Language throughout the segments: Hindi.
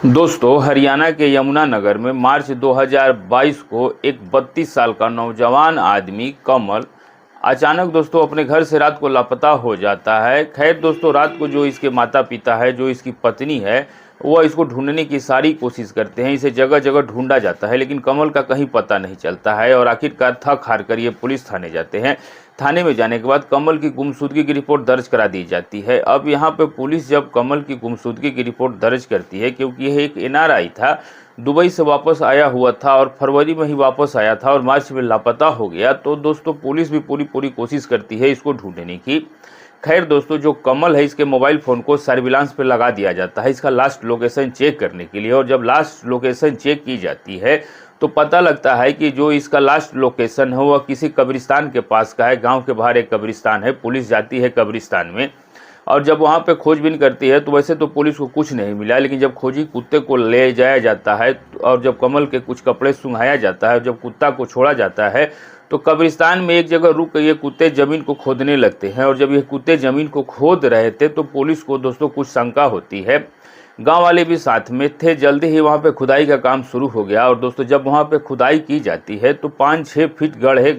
दोस्तों, हरियाणा के यमुनानगर में मार्च 2022 को एक 32 साल का नौजवान आदमी कमल अचानक दोस्तों अपने घर से रात को लापता हो जाता है। खैर दोस्तों, रात को जो इसके माता पिता है, जो इसकी पत्नी है, वह इसको ढूंढने की सारी कोशिश करते हैं। इसे जगह जगह ढूंढा जाता है, लेकिन कमल का कहीं पता नहीं चलता है और आखिरकार थक हार कर ये पुलिस थाने जाते हैं। थाने में जाने के बाद कमल की गुमशुदगी की रिपोर्ट दर्ज करा दी जाती है। अब यहाँ पे पुलिस जब कमल की गुमशुदगी की रिपोर्ट दर्ज करती है, क्योंकि यह एक एनआरआई था, दुबई से वापस आया हुआ था और फरवरी में ही वापस आया था और मार्च में लापता हो गया, तो दोस्तों पुलिस भी पूरी कोशिश करती है इसको ढूंढने की। खैर दोस्तों, जो कमल है, इसके मोबाइल फ़ोन को सर्विलांस पे लगा दिया जाता है इसका लास्ट लोकेशन चेक करने के लिए। और जब लास्ट लोकेशन चेक की जाती है तो पता लगता है कि जो इसका लास्ट लोकेशन है वह किसी कब्रिस्तान के पास का है। गांव के बाहर एक कब्रिस्तान है। पुलिस जाती है कब्रिस्तान में और जब वहां पे खोजबीन करती है तो वैसे तो पुलिस को कुछ नहीं मिला, लेकिन जब खोजी कुत्ते को ले जाया जाता है और जब कमल के कुछ कपड़े सुंघाया जाता है, जब कुत्ता को छोड़ा जाता है, तो कब्रिस्तान में एक जगह रुक ये कुत्ते ज़मीन को खोदने लगते हैं। और जब ये कुत्ते ज़मीन को खोद रहे थे तो पुलिस को दोस्तों कुछ शंका होती है। गांव वाले भी साथ में थे। जल्दी ही वहां पे खुदाई का काम शुरू हो गया और दोस्तों जब वहां पे खुदाई की जाती है तो 5-6 फीट गड्ढे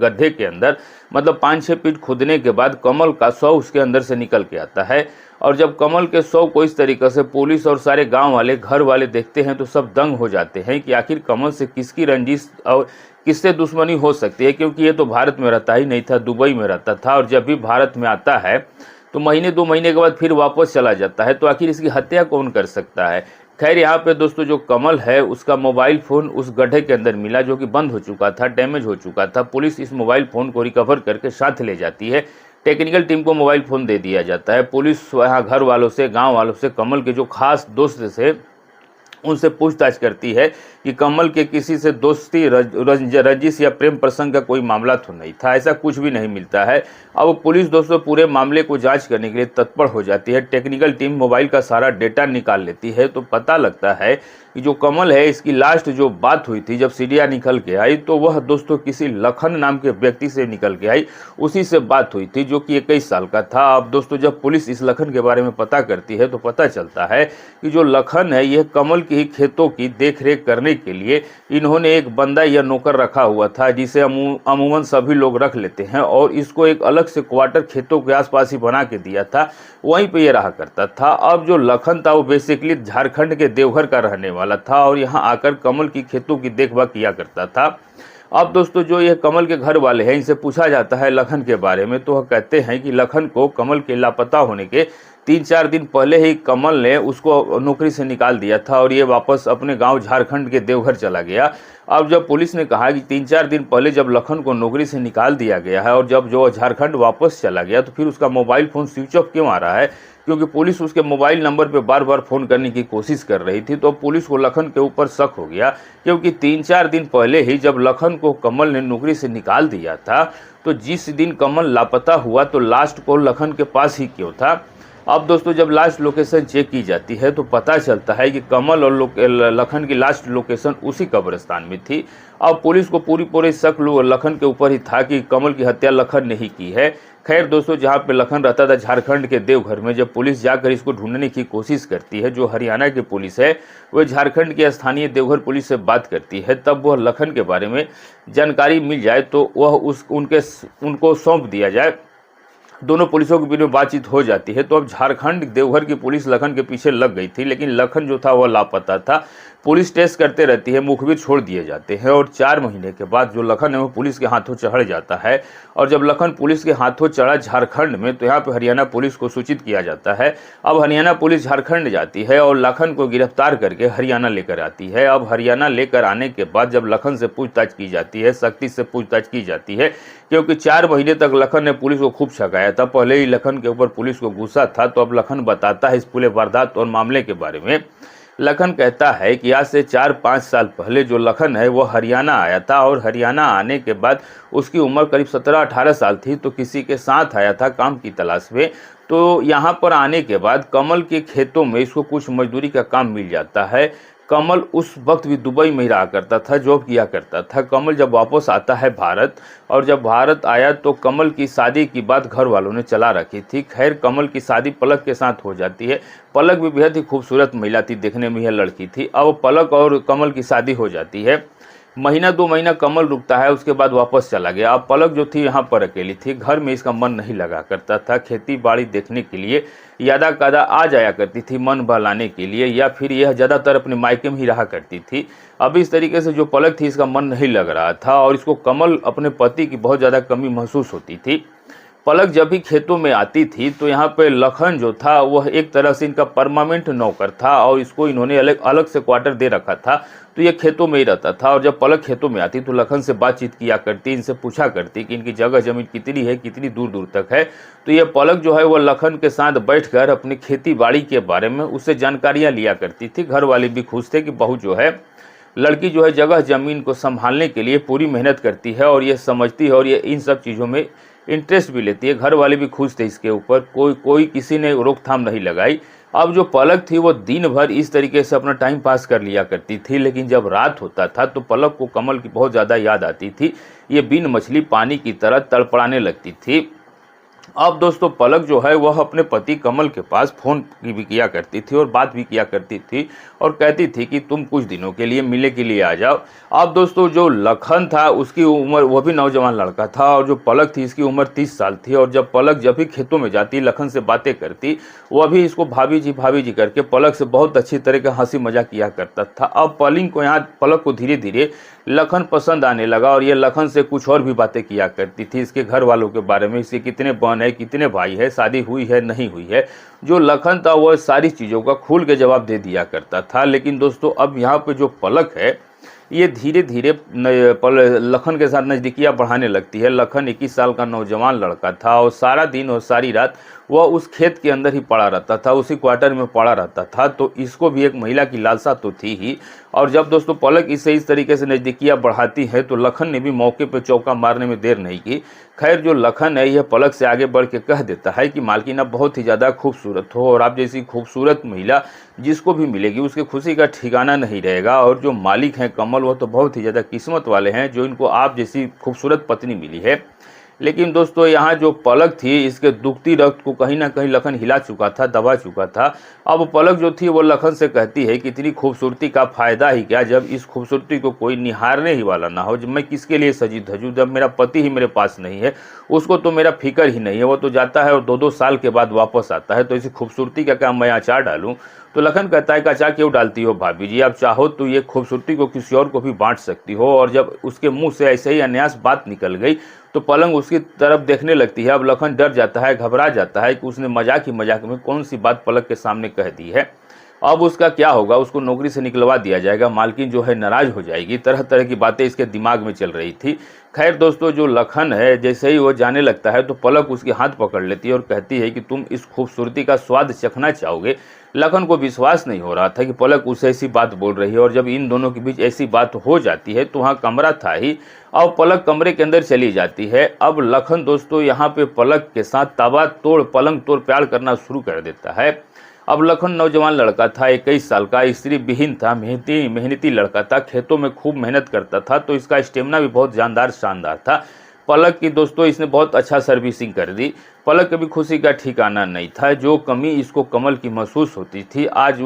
गड्ढे के अंदर, मतलब 5-6 फीट खोदने के बाद कमल का शव उसके अंदर से निकल के आता है। और जब कमल के शव को इस तरीके से पुलिस और सारे गांव वाले, घर वाले देखते हैं तो सब दंग हो जाते हैं कि आखिर कमल से किसकी रंजिश और किससे दुश्मनी हो सकती है, क्योंकि ये तो भारत में रहता ही नहीं था, दुबई में रहता था। और जब भी भारत में आता है तो महीने 2 महीने के बाद फिर वापस चला जाता है, तो आखिर इसकी हत्या कौन कर सकता है। खैर यहाँ पे दोस्तों जो कमल है उसका मोबाइल फ़ोन उस गड्ढे के अंदर मिला, जो कि बंद हो चुका था, डैमेज हो चुका था। पुलिस इस मोबाइल फ़ोन को रिकवर करके साथ ले जाती है। टेक्निकल टीम को मोबाइल फ़ोन दे दिया जाता है। पुलिस यहाँ घर वालों से, गाँव वालों से, कमल के जो खास दोस्त से, उनसे पूछताछ करती है कि कमल के किसी से दोस्ती, रंजिश या प्रेम प्रसंग का कोई मामला तो नहीं था। ऐसा कुछ भी नहीं मिलता है। अब पुलिस दोस्तों पूरे मामले को जांच करने के लिए तत्पर हो जाती है। टेक्निकल टीम मोबाइल का सारा डेटा निकाल लेती है तो पता लगता है कि जो कमल है, इसकी लास्ट जो बात हुई थी जब सीढ़ियाँ निकल के आई, तो वह दोस्तों किसी लखन नाम के व्यक्ति से निकल के आई। उसी से बात हुई थी, जो कि 21 साल का था। अब दोस्तों जब पुलिस इस लखन के बारे में पता करती है तो पता चलता है कि जो लखन है यह कमल की ही खेतों की देखरेख करने के लिए इन्होंने एक बंदा या नौकर रखा हुआ था, जिसे अमूमन सभी लोग रख लेते हैं। और इसको एक अलग से क्वार्टर खेतों के आसपास ही बना के दिया था, वहीं पे ये रहा करता था। अब जो लखन था वो बेसिकली झारखंड के देवघर का रहने वाला था और यहाँ आकर कमल की खेतों की देखभाल किया करता था। अब दोस्तों जो ये कमल के घर वाले हैं, इनसे पूछा जाता है लखन के बारे में, तो वह कहते हैं कि लखन को कमल के लापता होने के 3-4 दिन पहले ही कमल ने उसको नौकरी से निकाल दिया था और ये वापस अपने गांव झारखंड के देवघर चला गया। अब जब पुलिस ने कहा कि 3-4 दिन पहले जब लखन को नौकरी से निकाल दिया गया है और जब जो झारखंड वापस चला गया, तो फिर उसका मोबाइल फ़ोन स्विच ऑफ क्यों आ रहा है, क्योंकि पुलिस उसके मोबाइल नंबर पे बार बार फ़ोन करने की कोशिश कर रही थी। तो पुलिस को लखन के ऊपर शक हो गया, क्योंकि 3-4 दिन पहले ही जब लखन को कमल ने नौकरी से निकाल दिया था, तो जिस दिन कमल लापता हुआ तो लास्ट कॉल लखन के पास ही क्यों था। अब दोस्तों जब लास्ट लोकेशन चेक की जाती है तो पता चलता है कि कमल और लखन की लास्ट लोकेशन उसी कब्रिस्तान में थी। अब पुलिस को पूरी शक लखन के ऊपर ही था कि कमल की हत्या लखन ने ही की है। खैर दोस्तों, जहां पे लखन रहता था झारखंड के देवघर में, जब पुलिस जाकर इसको ढूंढने की कोशिश करती है, जो हरियाणा की पुलिस है वह झारखंड की स्थानीय देवघर पुलिस से बात करती है, तब वह लखन के बारे में जानकारी मिल जाए तो वह उनको सौंप दिया जाए। दोनों पुलिसों के बीच में बातचीत हो जाती है। तो अब झारखंड देवघर की पुलिस लखन के पीछे लग गई थी, लेकिन लखन जो था वह लापता था। पुलिस टेस्ट करते रहती है, मुखबिर छोड़ दिए जाते हैं और 4 महीने के बाद जो लखन है वो पुलिस के हाथों चढ़ जाता है। और जब लखन पुलिस के हाथों चढ़ा झारखंड में, तो यहाँ पे हरियाणा पुलिस को सूचित किया जाता है। अब हरियाणा पुलिस झारखंड जाती है और लखन को गिरफ्तार करके हरियाणा लेकर आती है। अब हरियाणा लेकर आने के बाद जब लखन से पूछताछ की जाती है, सख्ती से पूछताछ की जाती है, क्योंकि 4 महीने तक लखन ने पुलिस को खूब छकाया था। पहले ही लखन के ऊपर पुलिस को गुस्सा था। तो अब लखन बताता है इस पूरे वारदात और मामले के बारे में। लखन कहता है कि आज से 4-5 साल पहले जो लखन है वो हरियाणा आया था और हरियाणा आने के बाद उसकी उम्र करीब 17-18 साल थी, तो किसी के साथ आया था काम की तलाश में। तो यहाँ पर आने के बाद कमल के खेतों में इसको कुछ मजदूरी का काम मिल जाता है। कमल उस वक्त भी दुबई में ही रहा करता था, जॉब किया करता था। कमल जब वापस आता है भारत, और जब भारत आया तो कमल की शादी की बात घर वालों ने चला रखी थी। खैर, कमल की शादी पलक के साथ हो जाती है। पलक भी बेहद ही खूबसूरत महिला थी, देखने में यह लड़की थी। अब पलक और कमल की शादी हो जाती है। महीना 2 महीना कमल रुकता है, उसके बाद वापस चला गया। अब पलक जो थी यहाँ पर अकेली थी, घर में इसका मन नहीं लगा करता था। खेती बाड़ी देखने के लिए यादा कादा आ जाया करती थी मन बहलाने के लिए, या फिर यह ज़्यादातर अपने मायके में ही रहा करती थी। अब इस तरीके से जो पलक थी, इसका मन नहीं लग रहा था और इसको कमल अपने पति की बहुत ज़्यादा कमी महसूस होती थी। पलक जब भी खेतों में आती थी तो यहाँ पे लखन जो था वह एक तरह से इनका परमानेंट नौकर था, और इसको इन्होंने अलग अलग से क्वार्टर दे रखा था, तो ये खेतों में ही रहता था। और जब पलक खेतों में आती तो लखन से बातचीत किया करती, इनसे पूछा करती कि इनकी जगह जमीन कितनी है, कितनी दूर दूर तक है। तो ये पलक जो है वह लखन के साथ बैठकर अपनी खेती बाड़ी के बारे में उससे जानकारियाँ लिया करती थी। घर वाले भी खुश थे कि बहू जो है, लड़की जो है जगह जमीन को संभालने के लिए पूरी मेहनत करती है और ये समझती है, और ये इन सब चीज़ों में इंटरेस्ट भी लेती है। घर वाले भी खुश थे इसके ऊपर, कोई किसी ने रोकथाम नहीं लगाई। अब जो पलक थी वो दिन भर इस तरीके से अपना टाइम पास कर लिया करती थी, लेकिन जब रात होता था तो पलक को कमल की बहुत ज़्यादा याद आती थी। ये बिन मछली पानी की तरह तड़पड़ाने लगती थी। अब दोस्तों, पलक जो है वह अपने पति कमल के पास फ़ोन भी किया करती थी और बात भी किया करती थी, और कहती थी कि तुम कुछ दिनों के लिए मिलने के लिए आ जाओ। अब दोस्तों, जो लखन था उसकी उम्र, वह भी नौजवान लड़का था, और जो पलक थी इसकी उम्र 30 साल थी। और जब पलक जब भी खेतों में जाती, लखन से बातें करती, वह भी इसको भाभी जी करके पलक से बहुत अच्छी तरह का हंसी मजाक किया करता था। अब पलक को धीरे धीरे लखन पसंद आने लगा, और ये लखन से कुछ और भी बातें किया करती थी, इसके घर वालों के बारे में, इसके कितने बहन है, कितने भाई है, शादी हुई है नहीं हुई है। जो लखन था वह सारी चीज़ों का खुल के जवाब दे दिया करता था। लेकिन दोस्तों, अब यहाँ पे जो पलक है ये धीरे धीरे लखन के साथ नज़दीकियाँ बढ़ाने लगती है। लखन 21 साल का नौजवान लड़का था, और सारा दिन और सारी रात वह उस खेत के अंदर ही पड़ा रहता था, उसी क्वार्टर में पड़ा रहता था। तो इसको भी एक महिला की लालसा तो थी ही। और जब दोस्तों पलक इसे इस तरीके से नज़दीकियाँ बढ़ाती है तो लखन ने भी मौके पर चौका मारने में देर नहीं की। खैर, जो लखन है यह पलक से आगे बढ़ के कह देता है कि मालकिन आप बहुत ही ज़्यादा खूबसूरत हो, और आप जैसी खूबसूरत महिला जिसको भी मिलेगी उसके खुशी का ठिकाना नहीं रहेगा। और जो मालिक हैं कमल, वह तो बहुत ही ज़्यादा किस्मत वाले हैं जो इनको आप जैसी खूबसूरत पत्नी मिली है। लेकिन दोस्तों, यहाँ जो पलक थी इसके दुखती रक्त को कहीं ना कहीं लखन हिला चुका था, दबा चुका था। अब पलक जो थी वो लखन से कहती है कि इतनी खूबसूरती का फ़ायदा ही क्या, जब इस खूबसूरती को कोई निहारने ही वाला ना हो। जब मैं किसके लिए सजी धजूँ, जब मेरा पति ही मेरे पास नहीं है, उसको तो मेरा फिक्र ही नहीं है। वो तो जाता है और 2-2 साल के बाद वापस आता है, तो इसी खूबसूरती का क्या मैं अचार डालूँ। तो लखन कहता है कि अचार क्यों डालती हो भाभी जी, आप चाहो तो ये खूबसूरती को किसी और को भी बांट सकती हो। और जब उसके मुंह से ऐसे ही अन्यास बात निकल गई तो पलंग उसकी तरफ देखने लगती है। अब लखन डर जाता है, घबरा जाता है कि उसने मजाक ही मजाक में कौन सी बात पलक के सामने कह दी है। अब उसका क्या होगा, उसको नौकरी से निकलवा दिया जाएगा, मालकिन जो है नाराज हो जाएगी। तरह तरह की बातें इसके दिमाग में चल रही थी। खैर दोस्तों, जो लखन है जैसे ही वो जाने लगता है तो पलक उसके हाथ पकड़ लेती है और कहती है कि तुम इस खूबसूरती का स्वाद चखना चाहोगे। लखन को विश्वास नहीं हो रहा था कि पलक उसे ऐसी बात बोल रही है, और जब इन दोनों के बीच ऐसी बात हो जाती है तो वहाँ कमरा था ही। अब पलक कमरे के अंदर चली जाती है। अब लखन दोस्तों यहाँ पे पलक के साथ ताबा तोड़ पलंग तोड़ प्यार करना शुरू कर देता है। अब लखन नौजवान लड़का था, 21 साल का, स्त्री विहीन था, मेहनती लड़का था, खेतों में खूब मेहनत करता था, तो इसका स्टेमिना भी बहुत जानदार शानदार था। पलक की दोस्तों इसने बहुत अच्छा सर्विसिंग कर दी। पलक कभी खुशी का ठिकाना नहीं था। जो कमी इसको कमल की महसूस होती थी आज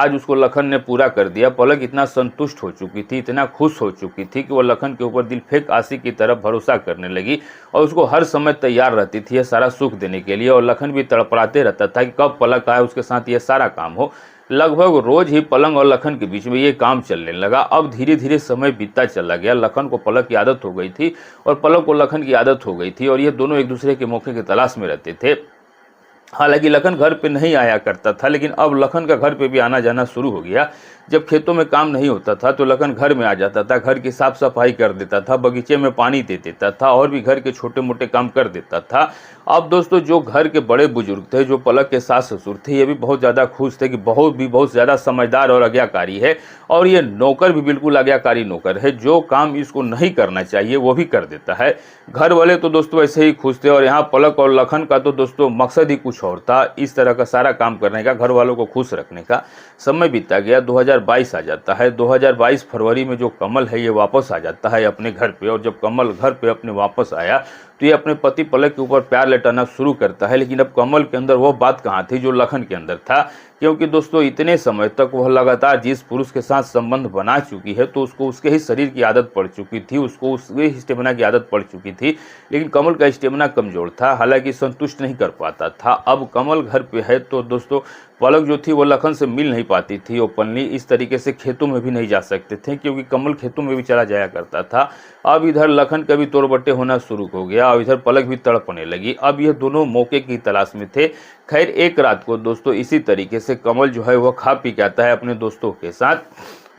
उसको लखन ने पूरा कर दिया। पलक इतना संतुष्ट हो चुकी थी, इतना खुश हो चुकी थी कि वो लखन के ऊपर दिल फेंक आशिक की तरफ भरोसा करने लगी, और उसको हर समय तैयार रहती थी ये सारा सुख देने के लिए। और लखन भी तड़पड़ाते रहता था कि कब पलक आए उसके साथ ये सारा काम हो। लगभग रोज ही पलंग और लखन के बीच में ये काम चलने लगा। अब धीरे धीरे समय बीतता चला गया। लखन को पलक की आदत हो गई थी और पलक को लखन की आदत हो गई थी, और ये दोनों एक दूसरे के मौके की तलाश में रहते थे। हालांकि लखन घर पे नहीं आया करता था, लेकिन अब लखन का घर पे भी आना जाना शुरू हो गया। जब खेतों में काम नहीं होता था तो लखन घर में आ जाता था, घर की साफ सफाई कर देता था, बगीचे में पानी दे देता था, और भी घर के छोटे मोटे काम कर देता था। अब दोस्तों जो घर के बड़े बुजुर्ग थे, जो पलक के सास ससुर थे, ये भी बहुत ज़्यादा खुश थे कि बहुत ज़्यादा समझदार और आज्ञाकारी है, और ये नौकर भी बिल्कुल आज्ञाकारी नौकर है, जो काम इसको नहीं करना चाहिए वो भी कर देता है। घर वाले तो दोस्तों ऐसे ही खुश थे, और यहाँ पलक और लखन का तो दोस्तों मकसद ही कुछ कुछ और था। इस तरह का सारा काम करने का, घर वालों को खुश रखने का समय बीता गया। 2022 आ जाता है। 2022 फरवरी में जो कमल है ये वापस आ जाता है अपने घर पे, और जब कमल घर पे अपने वापस आया तो ये अपने पति पलक के ऊपर प्यार लौटाना शुरू करता है। लेकिन अब कमल के अंदर वो बात कहाँ थी जो लखन के अंदर था, क्योंकि दोस्तों इतने समय तक वह लगातार जिस पुरुष के साथ संबंध बना चुकी है तो उसको उसके ही शरीर की आदत पड़ चुकी थी, उसको उसके स्टेमिना की आदत पड़ चुकी थी। लेकिन कमल का स्टेमिना कमजोर था, हालांकि संतुष्ट नहीं कर पाता था। अब कमल घर पे है तो दोस्तों पलक जो थी वो लखन से मिल नहीं पाती थी ओपनली। इस तरीके से खेतों में भी नहीं जा सकते थे क्योंकि कमल खेतों में भी चला जाया करता था। अब इधर लखन का भी तोड़बट्टे होना शुरू हो गया और इधर पलक भी तड़पने लगी। अब ये दोनों मौके की तलाश में थे। खैर एक रात को दोस्तों इसी तरीके से कमल जो है वह खा पी के आता है अपने दोस्तों के साथ,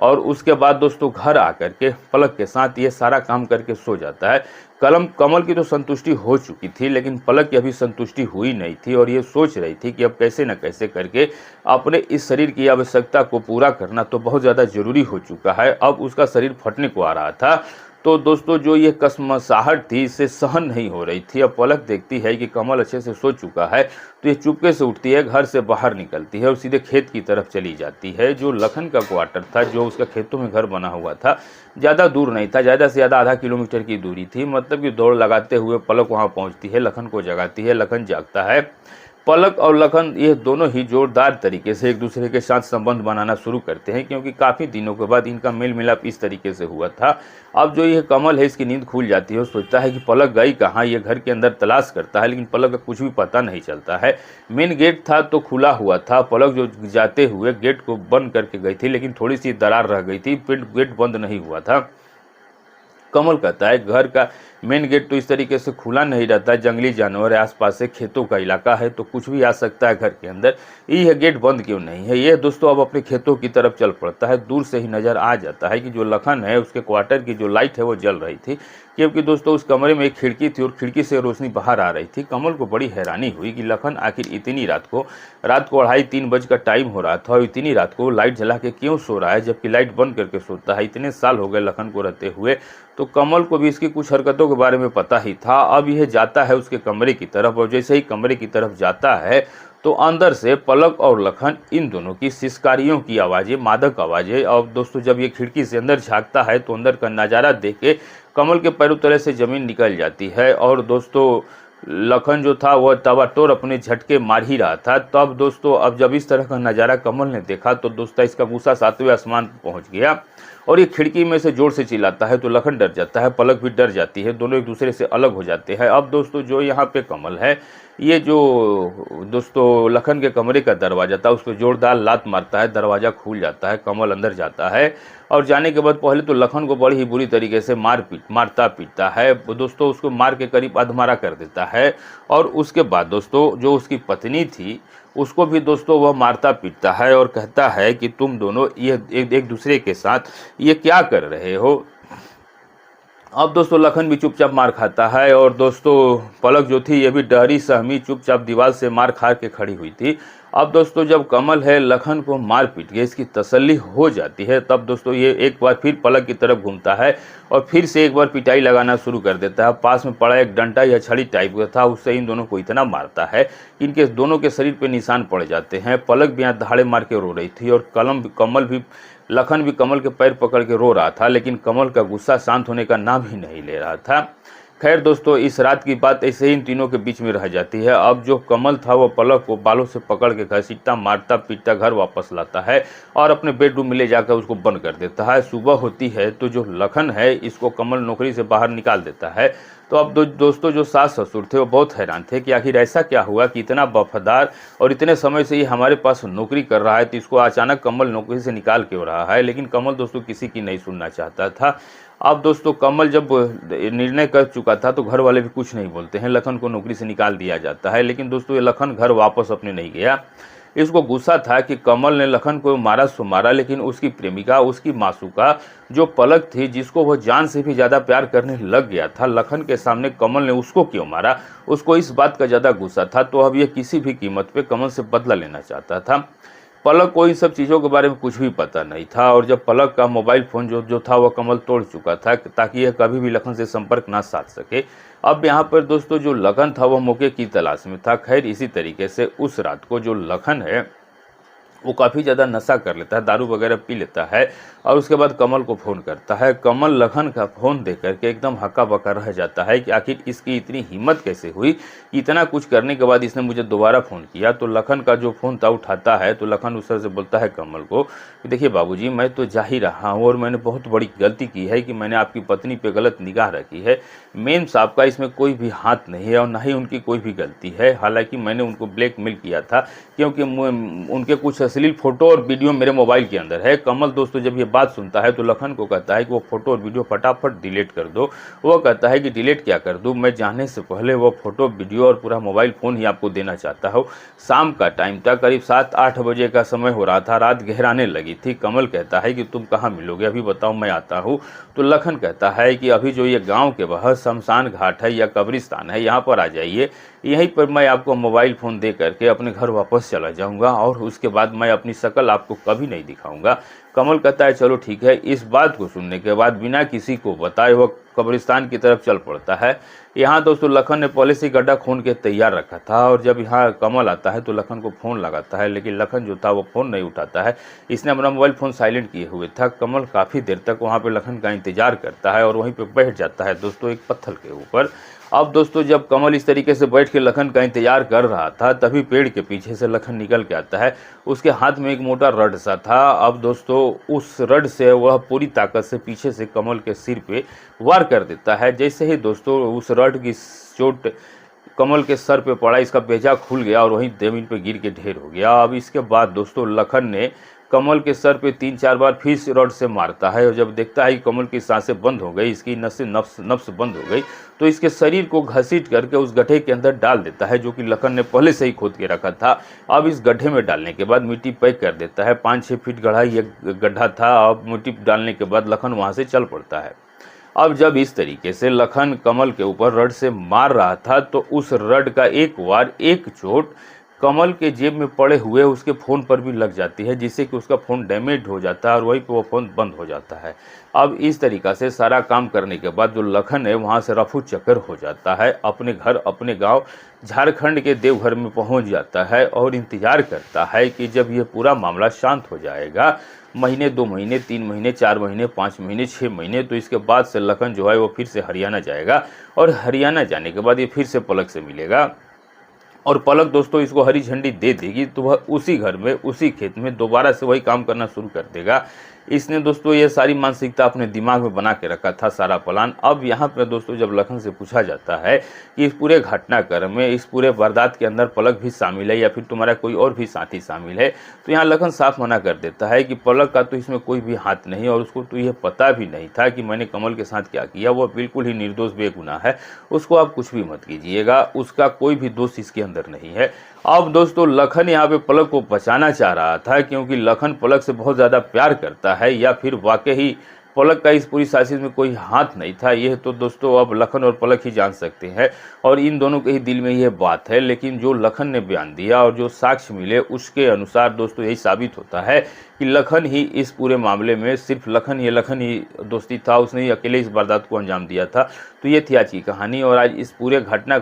और उसके बाद दोस्तों घर आकर के पलक के साथ ये सारा काम करके सो जाता है। कमल की तो संतुष्टि हो चुकी थी, लेकिन पलक की अभी संतुष्टि हुई नहीं थी और ये सोच रही थी कि अब कैसे न कैसे करके अपने इस शरीर की आवश्यकता को पूरा करना तो बहुत ज़्यादा जरूरी हो चुका है। अब उसका शरीर फटने को आ रहा था। तो दोस्तों जो ये कसमसाहट थी इसे सहन नहीं हो रही थी। अब पलक देखती है कि कमल अच्छे से सो चुका है तो ये चुपके से उठती है, घर से बाहर निकलती है और सीधे खेत की तरफ चली जाती है। जो लखन का क्वार्टर था, जो उसका खेतों में घर बना हुआ था, ज़्यादा दूर नहीं था, ज़्यादा से ज़्यादा आधा किलोमीटर की दूरी थी। मतलब कि दौड़ लगाते हुए पलक वहाँ पहुँचती है, लखन को जगाती है, लखन जागता है। पलक और लखन ये दोनों ही जोरदार तरीके से एक दूसरे के साथ संबंध बनाना शुरू करते हैं, क्योंकि काफ़ी दिनों के बाद इनका मेल मिलाप इस तरीके से हुआ था। अब जो ये कमल है इसकी नींद खुल जाती है, वो सोचता है कि पलक गई कहाँ, ये घर के अंदर तलाश करता है लेकिन पलक का कुछ भी पता नहीं चलता है। मेन गेट था तो खुला हुआ था, पलक जो जाते हुए गेट को बंद करके गई थी लेकिन थोड़ी सी दरार रह गई थी, फिर गेट बंद नहीं हुआ था। कमल कहता है घर का मेन गेट तो इस तरीके से खुला नहीं रहता, जंगली जानवर है, आसपास से खेतों का इलाका है तो कुछ भी आ सकता है घर के अंदर, ये गेट बंद क्यों नहीं है। ये दोस्तों अब अपने खेतों की तरफ चल पड़ता है। दूर से ही नज़र आ जाता है कि जो लखन है उसके क्वार्टर की जो लाइट है वो जल रही थी, क्योंकि दोस्तों उस कमरे में एक खिड़की थी और खिड़की से रोशनी बाहर आ रही थी। कमल को बड़ी हैरानी हुई कि लखन आखिर इतनी रात को 2:30-3 बज का टाइम हो रहा था और इतनी रात को लाइट जला के क्यों सो रहा है, जबकि लाइट बंद करके सोता है। इतने साल हो गए लखन को रहते हुए, तो कमल को भी इसकी कुछ हरकतों के बारे में पता ही था। अब यह जाता है उसके कमरे की तरफ और जैसे ही कमरे की तरफ जाता है तो अंदर से पलक और लखन इन दोनों की सिसकारियों की आवाज़ें, मादक आवाज़ें। और दोस्तों जब ये खिड़की से अंदर झांकता है तो अंदर का नज़ारा देख के कमल के पैरों तले से ज़मीन निकल जाती है। और दोस्तों लखन जो था वह तबातोड़ अपने झटके मार ही रहा था। तब दोस्तों अब जब इस तरह का नज़ारा कमल ने देखा तो दोस्तों इसका गुस्सा 7वें आसमान पर पहुँच गया और ये खिड़की में से जोर से चिल्लाता है तो लखन डर जाता है, पलक भी डर जाती है, दोनों एक दूसरे से अलग हो जाते हैं। अब दोस्तों जो यहाँ पे कमल है, ये जो दोस्तों लखन के कमरे का दरवाज़ा था उस पर जोरदार लात मारता है, दरवाज़ा खुल जाता है, कमल अंदर जाता है और जाने के बाद पहले तो लखन को बड़ी ही बुरी तरीके से मारता पीटता है दोस्तों, उसको मार के करीब अधमरा कर देता है। और उसके बाद दोस्तों जो उसकी पत्नी थी उसको भी दोस्तों वह मारता पीटता है और कहता है कि तुम दोनों ये एक दूसरे के साथ ये क्या कर रहे हो। अब दोस्तों लखन भी चुपचाप मार खाता है और दोस्तों पलक जो थी ये भी डरी सहमी चुपचाप दीवार से मार खा के खड़ी हुई थी। अब दोस्तों जब कमल है लखन को मार पीट के इसकी तसल्ली हो जाती है तब दोस्तों ये एक बार फिर पलक की तरफ घूमता है और फिर से एक बार पिटाई लगाना शुरू कर देता है। पास में पड़ा एक डंडा या छड़ी टाइप का था, उससे इन दोनों को इतना मारता है कि इनके दोनों के शरीर पे निशान पड़ जाते हैं। पलक भी यहाँ दहाड़े मार के रो रही थी और लखन भी कमल के पैर पकड़ के रो रहा था, लेकिन कमल का गुस्सा शांत होने का नाम ही नहीं ले रहा था। खैर दोस्तों इस रात की बात ऐसे ही इन तीनों के बीच में रह जाती है। अब जो कमल था वो पलक को बालों से पकड़ के घसीटता मारता पीटता घर वापस लाता है और अपने बेडरूम में ले जाकर उसको बंद कर देता है। सुबह होती है तो जो लखन है इसको कमल नौकरी से बाहर निकाल देता है। तो अब दोस्तों जो सास ससुर थे वो बहुत हैरान थे कि आखिर ऐसा क्या हुआ कि इतना वफादार और इतने समय से ये हमारे पास नौकरी कर रहा है तो इसको अचानक कमल नौकरी से निकाल क्यों रहा है। लेकिन कमल दोस्तों किसी की नहीं सुनना चाहता था। अब दोस्तों कमल जब निर्णय कर चुका था तो घर वाले भी कुछ नहीं बोलते हैं, लखन को नौकरी से निकाल दिया जाता है। लेकिन दोस्तों ये लखन घर वापस अपने नहीं गया। इसको गुस्सा था कि कमल ने लखन को मारा सो मारा, लेकिन उसकी प्रेमिका उसकी मासूका जो पलक थी जिसको वह जान से भी ज़्यादा प्यार करने लग गया था, लखन के सामने कमल ने उसको क्यों मारा, उसको इस बात का ज़्यादा गुस्सा था। तो अब यह किसी भी कीमत पे कमल से बदला लेना चाहता था। पलक को इन सब चीज़ों के बारे में कुछ भी पता नहीं था और जब पलक का मोबाइल फ़ोन जो था वह कमल तोड़ चुका था ताकि यह कभी भी लखन से संपर्क ना साध सके। अब यहाँ पर दोस्तों जो लखन था वह मौके की तलाश में था। खैर इसी तरीके से उस रात को जो लखन है वो काफ़ी ज़्यादा नशा कर लेता है, दारू वगैरह पी लेता है और उसके बाद कमल को फ़ोन करता है। कमल लखन का फ़ोन देख करके एकदम हक्का बक्का रह जाता है कि आखिर इसकी इतनी हिम्मत कैसे हुई, इतना कुछ करने के बाद इसने मुझे दोबारा फ़ोन किया। तो लखन का जो फ़ोन था उठाता है तो लखन उस तरह से बोलता है कमल को कि देखिए बाबूजी, मैं तो जा ही रहा हूँ और मैंने बहुत बड़ी गलती की है कि मैंने आपकी पत्नी पे गलत निगाह रखी है। मेम साहब का इसमें कोई भी हाथ नहीं है और ना ही उनकी कोई भी गलती है। हालांकि मैंने उनको ब्लैकमेल किया था क्योंकि उनके कुछ अश्लील फोटो और वीडियो मेरे मोबाइल के अंदर है। कमल दोस्तों जब ये बात सुनता है तो लखन को कहता है कि वो फोटो और वीडियो फटाफट डिलीट कर दो। वो कहता है कि डिलीट क्या कर दूं, मैं जाने से पहले वो फोटो वीडियो और पूरा मोबाइल फ़ोन ही आपको देना चाहता हूँ। शाम का टाइम था, करीब 7-8 बजे का समय हो रहा था, रात गहराने लगी थी। कमल कहता है कि तुम कहाँ मिलोगे, अभी बताओ मैं आता हूँ। तो लखन कहता है कि अभी जो ये गाँव के बाहर शमशान घाट है या कब्रिस्तान है, यहाँ पर आ जाइए, यहीं पर मैं आपको मोबाइल फ़ोन दे करके अपने घर वापस चला जाऊंगा और उसके बाद मैं अपनी शक्ल आपको कभी नहीं दिखाऊंगा। कमल कहता है चलो ठीक है। इस बात को सुनने के बाद बिना किसी को बताए वह कब्रिस्तान की तरफ चल पड़ता है। यहाँ दोस्तों लखन ने पहले से गड्ढा खून के तैयार रखा था और जब यहाँ कमल आता है तो लखन को फ़ोन लगाता है, लेकिन लखन जो था वो फ़ोन नहीं उठाता है। इसने अपना मोबाइल फ़ोन साइलेंट किए हुए था। कमल काफ़ी देर तक वहाँ पे लखन का इंतजार करता है और वहीं पे बैठ जाता है दोस्तों एक पत्थर के ऊपर। अब दोस्तों जब कमल इस तरीके से बैठ के लखन का इंतजार कर रहा था तभी पेड़ के पीछे से लखन निकल के आता है। उसके हाथ में एक मोटा रड सा था। अब दोस्तों उस रड से वह पूरी ताकत से पीछे से कमल के सिर पे वार कर देता है। जैसे ही दोस्तों उस रड की चोट कमल के सर पे पड़ा, इसका बेजा खुल गया और वहीं जमीन पे गिर के ढेर हो गया। अब इसके बाद दोस्तों लखन ने कमल के सर पे 3-4 बार फिर से रॉड से मारता है और जब देखता है कि कमल की सांसें बंद हो गई, इसकी नसें नब्स बंद हो गई, तो इसके शरीर को घसीट करके उस गड्ढे के अंदर डाल देता है जो कि लखन ने पहले से ही खोद के रखा था। अब इस गड्ढे में डालने के बाद मिट्टी पैक कर देता है। 5-6 फीट गहराई एक गड्ढा था। अब मिट्टी डालने के बाद लखन वहाँ से चल पड़ता है। अब जब इस तरीके से लखन कमल के ऊपर रड से मार रहा था तो उस रड का एक वार, एक चोट कमल के जेब में पड़े हुए उसके फ़ोन पर भी लग जाती है, जिससे कि उसका फ़ोन डैमेज हो जाता है और वहीं पे वो फ़ोन बंद हो जाता है। अब इस तरीक़ा से सारा काम करने के बाद जो लखन है वहाँ से रफू चक्कर हो जाता है, अपने घर अपने गांव झारखंड के देवघर में पहुँच जाता है और इंतज़ार करता है कि जब ये पूरा मामला शांत हो जाएगा, महीने 2 महीने 3 महीने 4 महीने 5 महीने 6 महीने, तो इसके बाद से लखन जो है वो फिर से हरियाणा जाएगा और हरियाणा जाने के बाद ये फिर से पलक से मिलेगा और पलक दोस्तों इसको हरी झंडी दे देगी तो वह उसी घर में उसी खेत में दोबारा से वही काम करना शुरू कर देगा। इसने दोस्तों ये सारी मानसिकता अपने दिमाग में बना के रखा था, सारा प्लान। अब यहाँ पे दोस्तों जब लखन से पूछा जाता है कि इस पूरे घटनाक्रम में, इस पूरे वारदात के अंदर पलक भी शामिल है या फिर तुम्हारा कोई और भी साथी शामिल है, तो यहाँ लखन साफ मना कर देता है कि पलक का तो इसमें कोई भी हाथ नहीं और उसको तो यह पता भी नहीं था कि मैंने कमल के साथ क्या किया। वह बिल्कुल ही निर्दोष बेगुनाह है, उसको आप कुछ भी मत कीजिएगा, उसका कोई भी दोष इसके अंदर नहीं है। अब दोस्तों लखन यहाँ पे पलक को बचाना चाह रहा था क्योंकि लखन पलक से बहुत ज़्यादा प्यार करता है या फिर वाकई ही पलक का इस पूरी साजिश में कोई हाथ नहीं था, यह तो दोस्तों अब लखन और पलक ही जान सकते हैं और इन दोनों के ही दिल में यह बात है। लेकिन जो लखन ने बयान दिया और जो साक्ष्य मिले उसके अनुसार दोस्तों यही साबित होता है कि लखन ही इस पूरे मामले में, सिर्फ लखन ही दोस्ती था, उसने ही अकेले इस वारदात को अंजाम दिया था। तो ये थी आज की कहानी और आज इस पूरे घटना